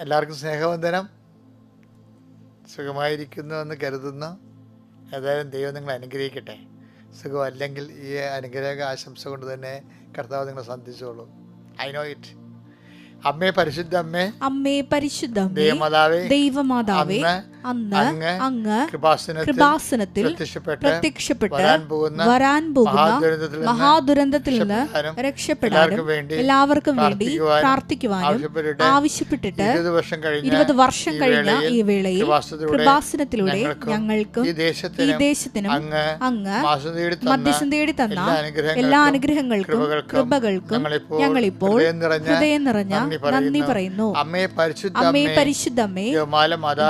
എല്ലാവർക്കും സ്നേഹവന്ദനം. സുഖമായിരിക്കുന്നു എന്ന് കരുതുന്നു. ഏതായാലും ദൈവം നിങ്ങളെ അനുഗ്രഹിക്കട്ടെ. സുഖമല്ലെങ്കിൽ ഈ അനുഗ്രഹ ആശംസ കൊണ്ട് തന്നെ കർത്താവ് നിങ്ങളെ സന്ധിച്ചോളൂ. I know it. അമ്മേ പരിശുദ്ധ അമ്മേ, അമ്മേ പരിശുദ്ധ ദൈവമാതാവേ, ദൈവമാതാവേ, അന്ന് അങ്ങ് കൃപാസനത്തിൽ പ്രത്യക്ഷപ്പെട്ട് വരാൻ പോകുന്ന മഹാദുരന്തത്തിൽ നിന്ന് രക്ഷപ്പെടാനും എല്ലാവർക്കും വേണ്ടി പ്രാർത്ഥിക്കുവാനും ആവശ്യപ്പെട്ടിട്ട് 20 വർഷം കഴിഞ്ഞ ഈ വേളയിൽ കൃപാസനത്തിലൂടെ ഞങ്ങൾക്കും ഈ ദേശത്തിനും അങ്ങ് മധ്യസ്ഥം തേടി തന്ന എല്ലാ അനുഗ്രഹങ്ങൾക്കും കൃപകൾക്കും ഞങ്ങളിപ്പോൾ ഹൃദയം നിറഞ്ഞ നന്ദി പറയുന്നു. അമ്മേ പരിശുദ്ധമ്മേ,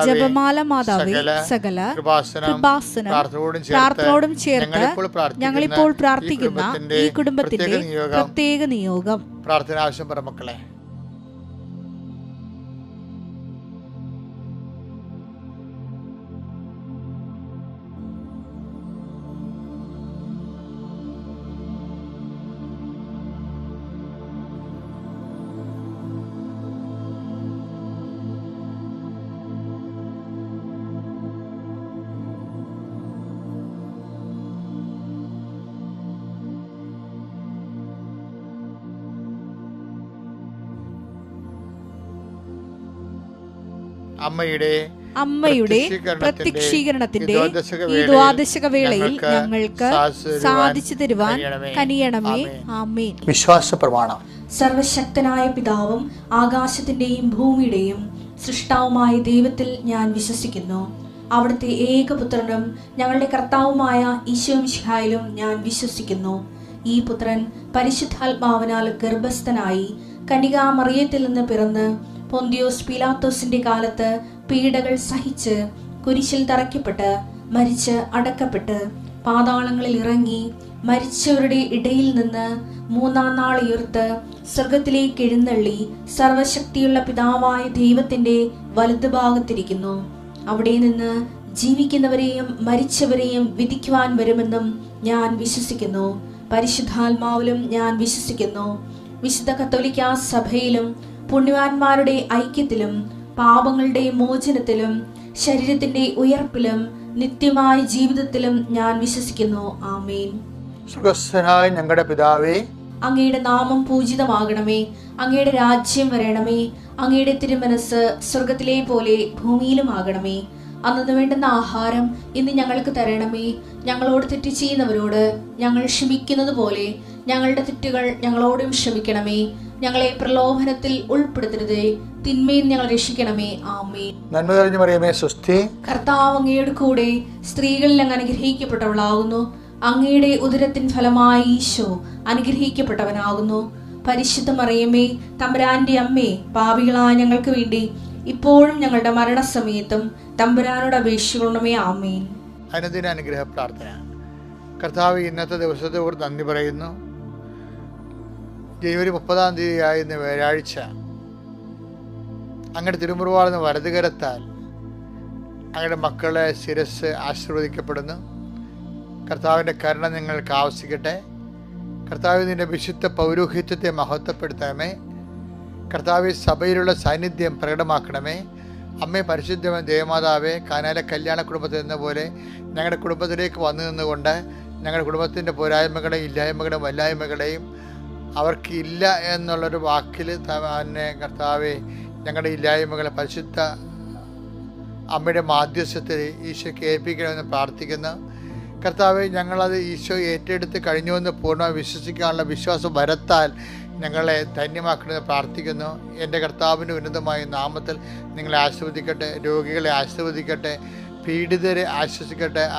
ജപമാല മാതാവേ, സകല കൃപാസനം പ്രാർത്ഥനയോടും ചേർത്ത് ഞങ്ങളിപ്പോൾ പ്രാർത്ഥിക്കുന്ന ഈ കുടുംബത്തിന്റെ പ്രത്യേക നിയോഗം. പ്രാർത്ഥന ആവശ്യം പറ മക്കളെ. അമ്മയുടെ പ്രത്യക്ഷീകരണത്തിന്റെ ഈ ദ്വാദശക വേളയിൽ ഞങ്ങൾക്ക് സാധിച്ചു തരുവാൻ കനിയണമേ. ആമേൻ. വിശ്വാസ പ്രമാണം. സർവശക്തനായ പിതാവും ആകാശത്തിന്റെയും ഭൂമിയുടെയും സൃഷ്ടാവുമായ ദൈവത്തിൽ ഞാൻ വിശ്വസിക്കുന്നു. അവിടുത്തെ ഏകപുത്രനും ഞങ്ങളുടെ കർത്താവുമായ ഈശോമിശിഹായിലും ഞാൻ വിശ്വസിക്കുന്നു. ഈ പുത്രൻ പരിശുദ്ധാത്മാവിനാൽ ഗർഭസ്ഥനായി കന്യകാമറിയത്തിൽ നിന്ന് പിറന്ന് പൊന്തിയോസ് പീലാത്തോസിന്റെ കാലത്ത് പീഡകൾ സഹിച്ച് കുരിശിൽ തറയ്ക്കപ്പെട്ട് മരിച്ച് അടക്കപ്പെട്ട് പാതാളങ്ങളിൽ ഇറങ്ങി മരിച്ചവരുടെ ഇടയിൽ നിന്ന് 3-ാം നാൾ ഉയർത്ത് സ്വർഗത്തിലേക്ക് എഴുന്നള്ളി സർവശക്തിയുള്ള പിതാവായ ദൈവത്തിന്റെ വലതുഭാഗത്തിരിക്കുന്നു. അവിടെ നിന്ന് ജീവിക്കുന്നവരെയും മരിച്ചവരെയും വിധിക്കുവാൻ വരുമെന്നും ഞാൻ വിശ്വസിക്കുന്നു. പരിശുദ്ധാത്മാവിലും ഞാൻ വിശ്വസിക്കുന്നു. വിശുദ്ധ കത്തോലിക്കാ സഭയിലും പുണ്യവാന്മാരുടെ ഐക്യത്തിലും പാപങ്ങളുടെ മോചനത്തിലും ശരീരത്തിന്റെ ഉയർപ്പിലും നിത്യമായ ജീവിതത്തിലും ഞാൻ വിശ്വസിക്കുന്നു. ആമേൻ. സ്വർഗ്ഗസ്ഥനായ ഞങ്ങളുടെ പിതാവേ, അങ്ങയുടെ നാമം പൂജിതമാകണമേ. അങ്ങയുടെ രാജ്യം വരണമേ. അങ്ങയുടെ തിരുമനസ് സ്വർഗത്തിലെ പോലെ ഭൂമിയിലും ആകണമേ. അന്നു വേണ്ടുന്ന ആഹാരം ഇന്ന് ഞങ്ങൾക്ക് തരണമേ. ഞങ്ങളോട് തെറ്റ് ചെയ്യുന്നവരോട് ഞങ്ങൾ ക്ഷമിക്കുന്നത് പോലെ ഞങ്ങളുടെ തെറ്റുകൾ ഞങ്ങളോടും ക്ഷമിക്കണമേ. ഞങ്ങളെ പ്രലോഭനത്തിൽ ഉൾപ്പെടുത്തരുതേ, തിന്മയിൽ ഞങ്ങൾ രക്ഷിക്കണമേ. ആമേൻ. നന്മ നിറഞ്ഞ മറിയമേ, സ്വസ്തി. കർത്താവ് അങ്ങയുടെ കൂടെ സ്ത്രീകളിൽ അങ്ങ് അനുഗ്രഹിക്കപ്പെട്ടവളാകുന്നു. അങ്ങയുടെ ഉദരത്തിൻ ഫലമായി ഈശോ അനുഗ്രഹിക്കപ്പെട്ടവനാകുന്നു. പരിശുദ്ധ മറിയമേ, തമ്പുരാന്റെ അമ്മേ, പാപികളായ ഞങ്ങൾക്ക് വേണ്ടി ഇപ്പോഴും ഞങ്ങളുടെ മരണസമയത്തും തമ്പുരാനോട് അപേക്ഷിക്കണമേ. ആമേൻ. അനുദിന അനുഗ്രഹ പ്രാർത്ഥന. കർത്താവ്, ഇന്നത്തെ ദിവസത്തെ ഓർത്ത് നന്ദി പറയുന്നു. ജനുവരി 30-ാം തീയതി ആയിരുന്ന വ്യാഴാഴ്ച അങ്ങയുടെ തിരുമുറിവാളുന്ന വലതുകരത്താൽ അങ്ങയുടെ മക്കളെ ശിരസ് ആശീർവദിക്കപ്പെടുന്നു. കർത്താവിൻ്റെ കരുണ നിങ്ങൾക്ക് ആവശ്യിക്കട്ടെ. കർത്താവ് നിന്റെ വിശുദ്ധ പൗരോഹിത്യത്തെ മഹത്വപ്പെടുത്തണമേ. കർത്താവ് സഭയിലുള്ള സാന്നിധ്യം പ്രകടമാക്കണമേ. അമ്മേ പരിശുദ്ധ ദേവമാതാവേ, കാനായിലെ കല്യാണ കുടുംബത്തിൽ എന്ന പോലെ ഞങ്ങളുടെ കുടുംബത്തിലേക്ക് വന്നു നിന്നുകൊണ്ട് ഞങ്ങളുടെ കുടുംബത്തിൻ്റെ പോരായ്മകളെയും ഇല്ലായ്മകളെയും വല്ലായ്മകളെയും അവർക്ക് ഇല്ല എന്നുള്ളൊരു വാക്കിൽ തന്നെ കർത്താവെ ഞങ്ങളുടെ ഇല്ലായ്മകളെ പരിശുദ്ധ അമ്മയുടെ മാധ്യസ്ഥത്തിൽ ഈശോയ്ക്ക് ഏൽപ്പിക്കണമെന്ന് പ്രാർത്ഥിക്കുന്നു. കർത്താവെ, ഞങ്ങളത് ഈശോ ഏറ്റെടുത്ത് കഴിഞ്ഞുവെന്ന് പൂർണ്ണമായി വിശ്വസിക്കാനുള്ള വിശ്വാസം വരത്താൽ ഞങ്ങളെ ധന്യമാക്കണമെന്ന് പ്രാർത്ഥിക്കുന്നു. എൻ്റെ കർത്താവിൻ്റെ ഉന്നതമായ നാമത്തിൽ നിങ്ങളെ ആശീർവദിക്കട്ടെ. രോഗികളെ ആശീർവദിക്കട്ടെ. പീഡിതരെ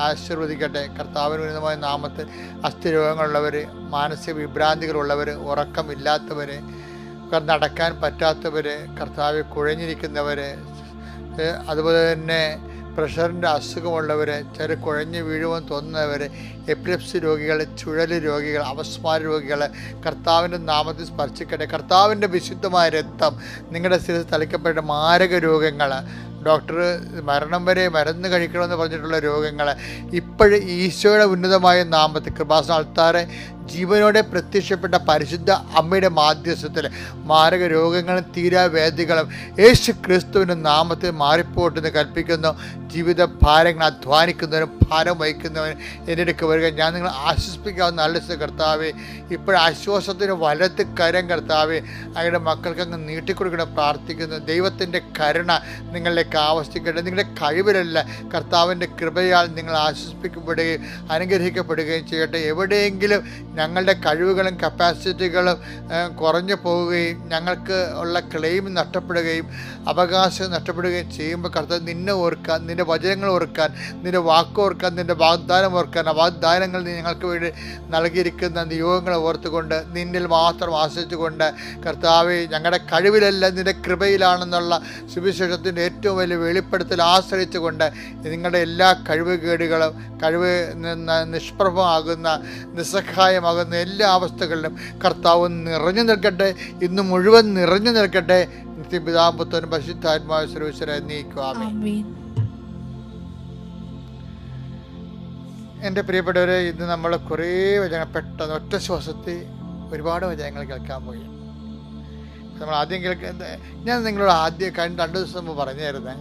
ആശീർവദിക്കട്ടെ. കർത്താവിന് ഉന്നതമായ നാമത്തിൽ അസ്ഥിരോഗങ്ങളുള്ളവർ, മാനസിക വിഭ്രാന്തികളുള്ളവർ, ഉറക്കമില്ലാത്തവർ, നടക്കാൻ പറ്റാത്തവർ, കർത്താവ് കുഴഞ്ഞിരിക്കുന്നവർ, അതുപോലെ തന്നെ പ്രഷറിൻ്റെ അസുഖമുള്ളവർ, ചില കുഴഞ്ഞ് വീഴുമെന്ന് തോന്നുന്നവർ, എപ്പിലെപ്സി രോഗികൾ, ചുഴൽ രോഗികൾ, അപസ്മാര രോഗികൾ കർത്താവിൻ്റെ നാമത്തിൽ സ്പർശിക്കട്ടെ. കർത്താവിൻ്റെ വിശുദ്ധമായ രക്തം നിങ്ങളുടെ സ്ഥിതി തളിക്കപ്പെട്ട മാരക രോഗങ്ങൾ, ഡോക്ടർ മരണം വരെ മരുന്ന് കഴിക്കണമെന്ന് പറഞ്ഞിട്ടുള്ള രോഗങ്ങൾ ഇപ്പോഴും ഈശോയുടെ ഉന്നതമായ നാമത്തിൽ കൃപാസന ആൾത്താരെ ജീവനോടെ പ്രത്യക്ഷപ്പെട്ട പരിശുദ്ധ അമ്മയുടെ മാധ്യസ്ഥത്തിൽ മാരക രോഗങ്ങളും തീരാവേദികളും യേശു ക്രിസ്തുവിൻ്റെ നാമത്തിൽ മാറിപ്പോട്ടെന്ന് കൽപ്പിക്കുന്നു. ജീവിത ഭാരങ്ങൾ അധ്വാനിക്കുന്നവരും ഭാരം വഹിക്കുന്നവരും എൻ്റെ അടുക്ക് വരിക. ഞാൻ നിങ്ങളെ ആശ്വസിപ്പിക്കാവുന്ന നല്ല കർത്താവേ, ഇപ്പോഴാശ്വാസത്തിന് വലത്ത് കരം കർത്താവേ അങ്ങയുടെ മക്കൾക്ക് അങ്ങ് നീട്ടിക്കൊടുക്കണം പ്രാർത്ഥിക്കുന്നു. ദൈവത്തിൻ്റെ കരുണ നിങ്ങളിലേക്ക് ആവശ്യിക്കട്ടെ. നിങ്ങളുടെ കഴിവിലല്ല, കർത്താവിൻ്റെ കൃപയാൽ നിങ്ങൾ ആശ്വസിപ്പിക്കപ്പെടുകയും അനുഗ്രഹിക്കപ്പെടുകയും ചെയ്യട്ടെ. എവിടെയെങ്കിലും ഞങ്ങളുടെ കഴിവുകളും കപ്പാസിറ്റികളും കുറഞ്ഞു പോവുകയും ഞങ്ങൾക്ക് ഉള്ള ക്ലെയിം നഷ്ടപ്പെടുകയും അവകാശം നഷ്ടപ്പെടുകയും ചെയ്യുമ്പോൾ കർത്താവ് നിന്നെ ഓർക്കാൻ, നിൻ്റെ വചനങ്ങൾ ഓർക്കാൻ, നിൻ്റെ വാക്ക് ഓർക്കാൻ, നിൻ്റെ വാഗ്ദാനം ഓർക്കാൻ, ആ വാഗ്ദാനങ്ങൾ നീ ഞങ്ങൾക്ക് വേണ്ടി നൽകിയിരിക്കുന്ന നിയോഗങ്ങളെ ഓർത്തുകൊണ്ട് നിന്നിൽ മാത്രം ആശ്രയിച്ചുകൊണ്ട് കർത്താവെ, ഞങ്ങളുടെ കഴിവിലല്ല നിൻ്റെ കൃപയിലാണെന്നുള്ള സുവിശേഷത്തിൻ്റെ ഏറ്റവും വലിയ വെളിപ്പെടുത്തൽ ആശ്രയിച്ചുകൊണ്ട് നിങ്ങളുടെ എല്ലാ കഴിവുകേടുകളും നിഷ്പ്രഭമാകുന്ന നിസ്സഹായമാകുന്ന എല്ലാ അവസ്ഥകളിലും കർത്താവ് നിറഞ്ഞു നിൽക്കട്ടെ. ഇന്ന് മുഴുവൻ നിറഞ്ഞു നിൽക്കട്ടെ. നിത്യപിതാപുത്രനും പരിശുദ്ധാത്മാവായ സർവ്വേശ്വരൻ എന്നേക്കും ആമേൻ. എൻ്റെ പ്രിയപ്പെട്ടവരെ, ഇന്ന് നമ്മൾ കുറേ വചനങ്ങൾ പെട്ടെന്ന് ഒറ്റ ശ്വാസത്തിൽ ഒരുപാട് വചനങ്ങൾ കേൾക്കാൻ പോയി. നമ്മൾ ആദ്യം ഞാൻ നിങ്ങളോട് കഴിഞ്ഞ 2 ദിവസം മുമ്പ് പറഞ്ഞായിരുന്നേ,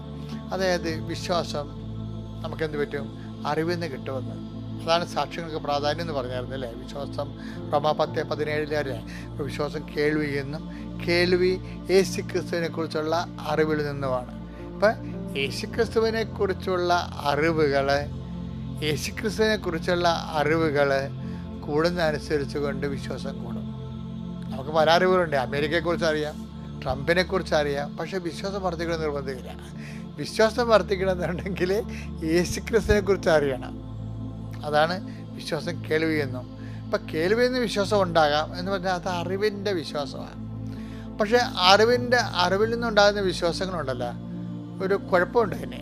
അതായത് വിശ്വാസം നമുക്കെന്ത് പറ്റും, അറിവിന്ന് കിട്ടുമെന്ന്. അതാണ് സാക്ഷ്യങ്ങൾക്ക് പ്രാധാന്യം എന്ന് പറഞ്ഞായിരുന്നു അല്ലേ. വിശ്വാസം റോമാ 10:17 വിശ്വാസം കേൾവിയെന്നും കേൾവി യേശുക്രിസ്തുവിനെ കുറിച്ചുള്ള അറിവിൽ നിന്നുമാണ്. ഇപ്പം യേശുക്രിസ്തുവിനെ കുറിച്ചുള്ള അറിവുകൾ കൂടുന്നതനുസരിച്ച് കൊണ്ട് വിശ്വാസം കൂടും. നമുക്ക് പല അറിവുകളുണ്ട്. അമേരിക്കയെക്കുറിച്ച് അറിയാം, ട്രംപിനെ കുറിച്ച് അറിയാം, പക്ഷേ വിശ്വാസം വർദ്ധിക്കണം നിർബന്ധമില്ല. വിശ്വാസം വർദ്ധിക്കണമെന്നുണ്ടെങ്കിൽ യേശുക്രിസ്തുവിനെ കുറിച്ച് അറിയണം. അതാണ് വിശ്വാസം കേൾവിയെന്നും. ഇപ്പം കേൾവിയെന്ന് വിശ്വാസം ഉണ്ടാകാം എന്ന് പറഞ്ഞാൽ അത് അറിവിൻ്റെ വിശ്വാസമാണ്. പക്ഷേ അറിവിൽ നിന്നുണ്ടാകുന്ന വിശ്വാസങ്ങളുണ്ടല്ലോ, ഒരു കുഴപ്പമുണ്ട്. അതിന്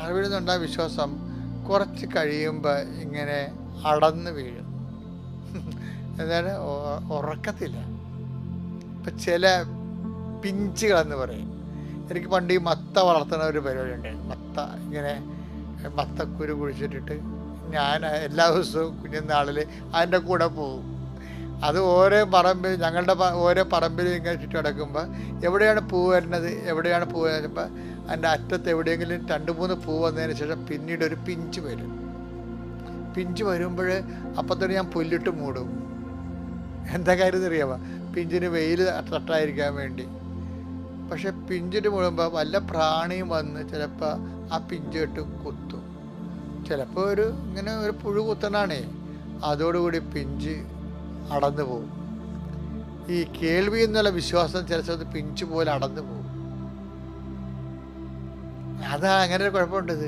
അറിവിൽ നിന്നുണ്ടാകുന്ന വിശ്വാസം കുറച്ച് കഴിയുമ്പോൾ ഇങ്ങനെ അടന്ന് വീഴും. എന്താണ്, ഉറക്കത്തില്ല. ഇപ്പം ചില പിഞ്ചുകളെന്ന് പറയും. എനിക്ക് പണ്ട് ഈ മത്ത വളർത്തുന്ന ഒരു പരിപാടി ഉണ്ട്. മത്തക്കുരു കുഴിച്ചിട്ടിട്ട് ഞാൻ എല്ലാ ദിവസവും കുഞ്ഞുനാളിൽ അതിൻ്റെ കൂടെ പോകും. അത് ഓരോ പറമ്പിൽ, ഞങ്ങളുടെ ഓരോ പറമ്പിൽ ഇങ്ങനെ ചുറ്റി കിടക്കുമ്പോൾ എവിടെയാണ് പൂ വരുമ്പോൾ അതിൻ്റെ അറ്റത്ത് എവിടെയെങ്കിലും 2-3 പൂ വന്നതിന് ശേഷം പിന്നീട് ഒരു പിഞ്ച് വരും. പിഞ്ച് വരുമ്പോൾ അപ്പം തന്നെ ഞാൻ പുല്ലിട്ട് മൂടും. എന്താ കാര്യം അറിയാമോ? പിഞ്ചിന് വെയിൽ തട്ടായിരിക്കാൻ വേണ്ടി. പക്ഷെ പിഞ്ചിട്ട് മൂടുമ്പോൾ വല്ല പ്രാണിയും വന്ന് ചിലപ്പോൾ ആ പിഞ്ചിട്ട് കുത്തും. ചിലപ്പോൾ ഒരു പുഴു കുത്തണാണേ, അതോടുകൂടി പിഞ്ച് അടന്നു പോകും. ഈ കേൾവി എന്നുള്ള വിശ്വാസം ചില സ്ഥലത്ത് പിഞ്ച് പോലെ അടന്നു പോകും. അതാ അങ്ങനെ ഒരു കുഴപ്പമുണ്ടത്.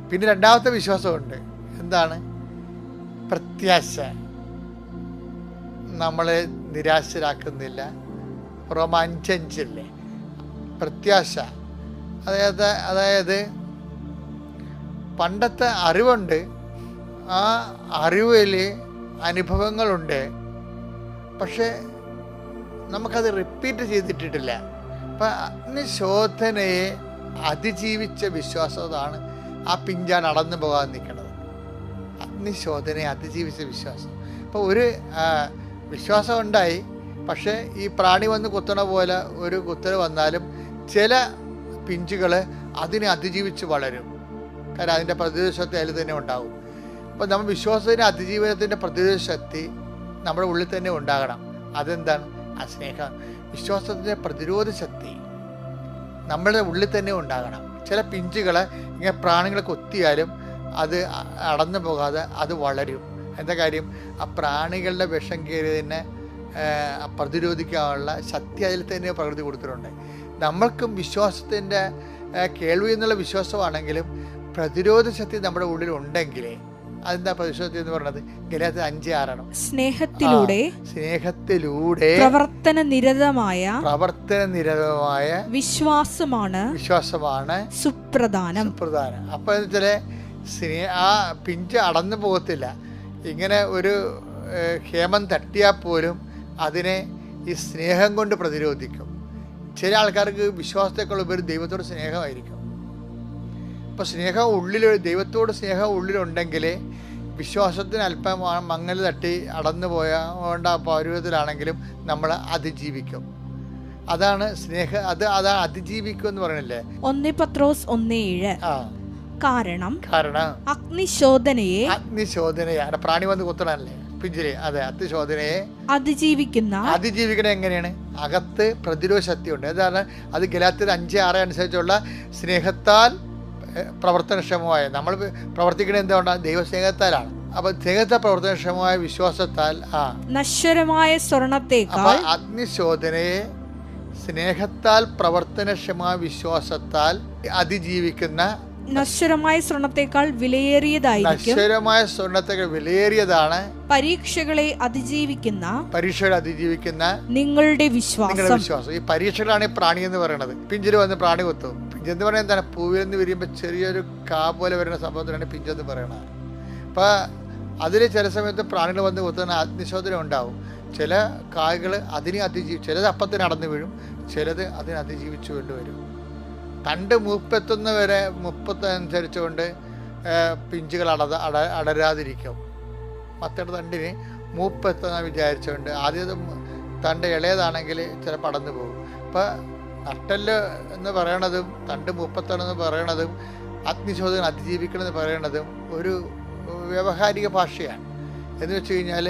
പിന്നെ രണ്ടാമത്തെ വിശ്വാസമുണ്ട്. എന്താണ്? പ്രത്യാശ. നമ്മളെ നിരാശരാക്കുന്നില്ല. റോമ 5:5 പ്രത്യാശ. അതായത് പണ്ടത്തെ അറിവുണ്ട്, ആ അറിവിൽ അനുഭവങ്ങളുണ്ട്, പക്ഷെ നമുക്കത് റിപ്പീറ്റ് ചെയ്തിട്ടില്ല. അപ്പം അഗ്നിശോധനയെ അതിജീവിച്ച വിശ്വാസമാണ് ആ പിഞ്ചാൻ അടന്നു പോകാൻ നിൽക്കുന്നത്. അഗ്നിശോധനയെ അതിജീവിച്ച വിശ്വാസം. അപ്പോൾ ഒരു വിശ്വാസം ഉണ്ടായി, പക്ഷേ ഈ പ്രാണി വന്ന് കുത്തണ പോലെ ഒരു കുത്തൽ വന്നാലും ചില പിഞ്ചുകൾ അതിനെ അതിജീവിച്ച് വളരും. കാരണം അതിൻ്റെ പ്രതിരോധ ശക്തി അതിൽ തന്നെ ഉണ്ടാകും. അപ്പോൾ നമ്മൾ വിശ്വാസത്തിൻ്റെ അതിജീവനത്തിൻ്റെ പ്രതിരോധ ശക്തി നമ്മുടെ ഉള്ളിൽ തന്നെ ഉണ്ടാകണം. അതെന്താണ്? ആ സ്നേഹം. വിശ്വാസത്തിൻ്റെ പ്രതിരോധ ശക്തി നമ്മുടെ ഉള്ളിൽ തന്നെ ഉണ്ടാകണം. ചില പിഞ്ചുകൾ ഇങ്ങനെ പ്രാണികളെ കൊത്തിയാലും അത് അടന്നു പോകാതെ അത് വളരും. എന്താ കാര്യം? ആ പ്രാണികളുടെ വിഷം കയറിയതിനെ പ്രതിരോധിക്കാനുള്ള ശക്തി അതിൽ തന്നെ പ്രകൃതി കൊടുത്തിട്ടുണ്ട്. നമ്മൾക്കും വിശ്വാസത്തിൻ്റെ കേൾവി എന്നുള്ള വിശ്വാസമാണെങ്കിലും പ്രതിരോധ ശക്തി നമ്മുടെ ഉള്ളിൽ ഉണ്ടെങ്കിൽ അതെന്താ പ്രതിശോധന എന്ന് പറയുന്നത്? ഗലാത്യർ 5:6 സ്നേഹത്തിലൂടെ പ്രവർത്തന നിരതമായ വിശ്വാസമാണ് സുപ്രധാനം. അപ്പൊ ആ പിഞ്ച് അടന്നു പോകത്തില്ല. ഇങ്ങനെ ഒരു ഹേമം തട്ടിയാൽ പോലും അതിനെ ഈ സ്നേഹം കൊണ്ട് പ്രതിരോധിക്കും. ചില ആൾക്കാർക്ക് വിശ്വാസത്തെക്കാൾ ഉപരി ദൈവത്തോട് സ്നേഹമായിരിക്കും. അപ്പോൾ ദൈവത്തോട് സ്നേഹം ഉള്ളിലുണ്ടെങ്കിൽ വിശ്വാസത്തിന് അല്പം മങ്ങൽ തട്ടി അടന്നു പോയ പൗരവത്തിലാണെങ്കിലും നമ്മൾ അതിജീവിക്കും. അതാണ് അതാണ് അതിജീവിക്കും എന്ന് പറയണില്ലേ. 1 പത്രോസ് 1:7. ആ, കാരണം അഗ്നിശോധനയെ പ്രാണി വന്ന് കുത്തണല്ലേ പിഞ്ചില്. അതെ, അഗ്നിശോധനയെ അതിജീവിക്കണ എങ്ങനെയാണ്? അകത്ത് പ്രതിരോധ ശക്തി ഉണ്ട്. അതാണ് അത് ഗലാത്യർ 5:6 അനുസരിച്ചുള്ള സ്നേഹത്താൽ പ്രവർത്തനക്ഷമമായ, നമ്മൾ പ്രവർത്തിക്കുന്നത് എന്തുകൊണ്ടാണ്? ദൈവസ്നേഹത്താലാണ്. അപ്പൊ സ്നേഹത്താൽ പ്രവർത്തനക്ഷമമായ വിശ്വാസത്താൽ നശ്വരമായ സ്വർണത്തേക്കാൾ അഗ്നിശോധനയെ സ്നേഹത്താൽ പ്രവർത്തനക്ഷമമായ വിശ്വാസത്താൽ അതിജീവിക്കുന്ന നശ്വരമായ സ്വർണത്തേക്കാൾ വിലയേറിയതാണ് പരീക്ഷകളെ അതിജീവിക്കുന്ന നിങ്ങളുടെ വിശ്വാസം. ഈ പരീക്ഷകളാണ് ഈ പ്രാണി എന്ന് പറയുന്നത്. പിഞ്ചിൽ വന്ന് പ്രാണി കൊത്തും. പിഞ്ചെന്ന് പറയുന്നത് എന്താണ്? പൂവിൽ നിന്ന് വിരിയുമ്പോൾ ചെറിയൊരു കാ പോലെ വരുന്ന സംഭവത്തിനാണ് പിഞ്ചെന്ന് പറയുന്നത്. അപ്പം അതിൽ ചില സമയത്ത് പ്രാണികൾ വന്ന് കൊത്തുന്ന അഗ്നിശോധന ഉണ്ടാവും. ചില കായ്കൾ ചിലത് അപ്പത്തിന് അടന്നു വീഴും, ചിലത് അതിനെ അതിജീവിച്ചു കൊണ്ടുവരും. തണ്ട് മൂപ്പെത്തുന്ന വരെ അനുസരിച്ചുകൊണ്ട് പിഞ്ചുകൾ അടരാതിരിക്കും. മറ്റൊരു തണ്ടിന് മൂപ്പെത്തുന്ന വിചാരിച്ചുകൊണ്ട് ആദ്യം തണ്ട് ഇളയതാണെങ്കിൽ ചിലപ്പോൾ അടന്നു പോകും. അപ്പം നട്ടല് എന്ന് പറയണതും തണ്ട് മൂപ്പത്തണെന്ന് പറയണതും അഗ്നിശോധന അതിജീവിക്കണമെന്ന് പറയണതും ഒരു വ്യാവഹാരിക ഭാഷയാണ്. എന്ന് വെച്ച് കഴിഞ്ഞാൽ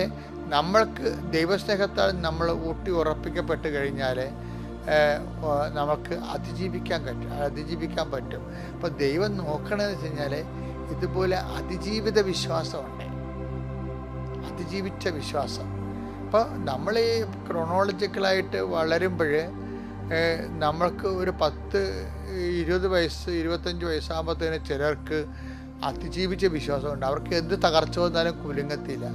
നമ്മൾക്ക് ദൈവസ്നേഹത്താൽ നമ്മൾ ഊട്ടി ഉറപ്പിക്കപ്പെട്ട് കഴിഞ്ഞാൽ നമുക്ക് അതിജീവിക്കാൻ പറ്റും. അപ്പോൾ ദൈവം നോക്കണമെന്ന് വെച്ച് കഴിഞ്ഞാൽ ഇതുപോലെ അതിജീവിത വിശ്വാസമുണ്ട്, അതിജീവിച്ച വിശ്വാസം. അപ്പോൾ നമ്മൾ ഈ ക്രോണോളജിക്കലായിട്ട് വളരുമ്പോൾ നമ്മൾക്ക് ഒരു 10-20 വയസ്സ് 25 വയസ്സാകുമ്പോഴത്തേന് ചിലർക്ക് അതിജീവിച്ച വിശ്വാസമുണ്ട്. അവർക്ക് എന്ത് തകർച്ച വന്നാലും കുലുങ്ങത്തില്ല.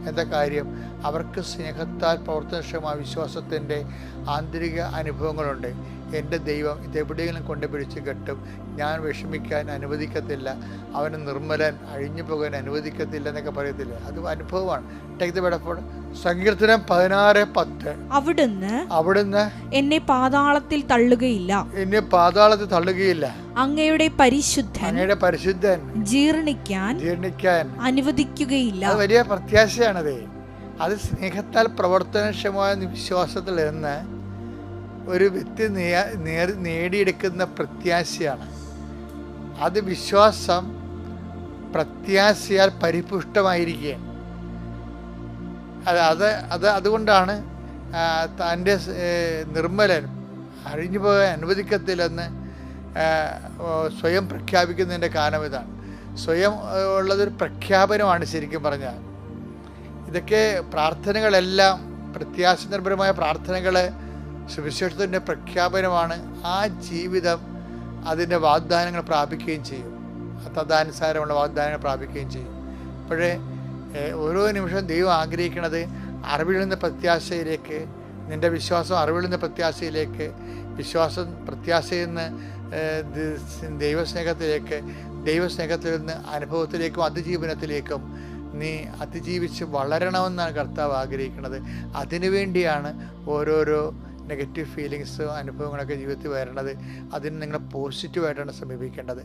എന്താ കാര്യം? അവർക്ക് സ്നേഹത്താൽ പ്രവർത്തനക്ഷമമായ വിശ്വാസത്തിൻ്റെ ആന്തരിക അനുഭവങ്ങളുണ്ട്. എൻ്റെ ദൈവം ഇതെവിടെയെങ്കിലും കൊണ്ടുപിടിച്ച് കെട്ടും, ഞാൻ വിഷമിക്കാൻ അനുവദിക്കത്തില്ല, അവന് നിർമ്മലൻ അഴിഞ്ഞു പോകാൻ അനുവദിക്കത്തില്ല എന്നൊക്കെ പറയത്തില്ല. അത് അനുഭവമാണ്. ടേക്ക് ദ ബെഡഫോർഡ്. സങ്കീർത്തനം 16:10. അവിടുന്ന് എന്നെ പാതാളത്തിൽ തള്ളുകയില്ല, അങ്ങയുടെ പരിശുദ്ധൻ ജീർണിക്കാൻ അനുവദിക്കുകയില്ല. അത് വലിയ പ്രത്യാശയാണത്. അത് സ്നേഹത്താൽ പ്രവർത്തനക്ഷമമായ വിശ്വാസത്തിൽ നിന്ന് ഒരു വ്യക്തി നേടിയെടുക്കുന്ന പ്രത്യാശയാണ്. അത് വിശ്വാസം പ്രത്യാശയാൽ പരിപുഷ്ടമായിരിക്കുകയാണ്. അതുകൊണ്ടാണ് തൻ്റെ നിർമ്മലൻ അഴിഞ്ഞു പോകാൻ അനുവദിക്കത്തില്ലെന്ന് സ്വയം പ്രഖ്യാപിക്കുന്നതിൻ്റെ കാരണം ഇതാണ്. സ്വയം ഉള്ളതൊരു പ്രഖ്യാപനമാണ് ശരിക്കും പറഞ്ഞാൽ. ഇതൊക്കെ പ്രാർത്ഥനകളെല്ലാം പ്രത്യാശ നിർഭരമായ പ്രാർത്ഥനകൾ സുവിശേഷത്തിൻ്റെ പ്രഖ്യാപനമാണ്. ആ ജീവിതം അതിൻ്റെ വാഗ്ദാനങ്ങൾ പ്രാപിക്കുകയും ചെയ്യും, തദാനുസാരമുള്ള വാഗ്ദാനങ്ങൾ പ്രാപിക്കുകയും ചെയ്യും. അപ്പോഴേ ഓരോ നിമിഷവും ദൈവം ആഗ്രഹിക്കുന്നത് അറിവിൽ നിന്ന് പ്രത്യാശയിലേക്ക്, നിൻ്റെ വിശ്വാസം അറിവിൽ നിന്ന് പ്രത്യാശയിലേക്ക്, പ്രത്യാശയിൽ നിന്ന് ദൈവസ്നേഹത്തിൽ നിന്ന് അനുഭവത്തിലേക്കും അതിജീവനത്തിലേക്കും നീ അതിജീവിച്ച് വളരണമെന്നാണ് കർത്താവ് ആഗ്രഹിക്കുന്നത്. അതിനുവേണ്ടിയാണ് ഓരോരോ നെഗറ്റീവ് ഫീലിങ്സ് അനുഭവങ്ങളൊക്കെ ജീവിതത്തിൽ വരണത്. അതിന് നിങ്ങൾ പോസിറ്റീവായിട്ടാണ് സമീപിക്കേണ്ടത്.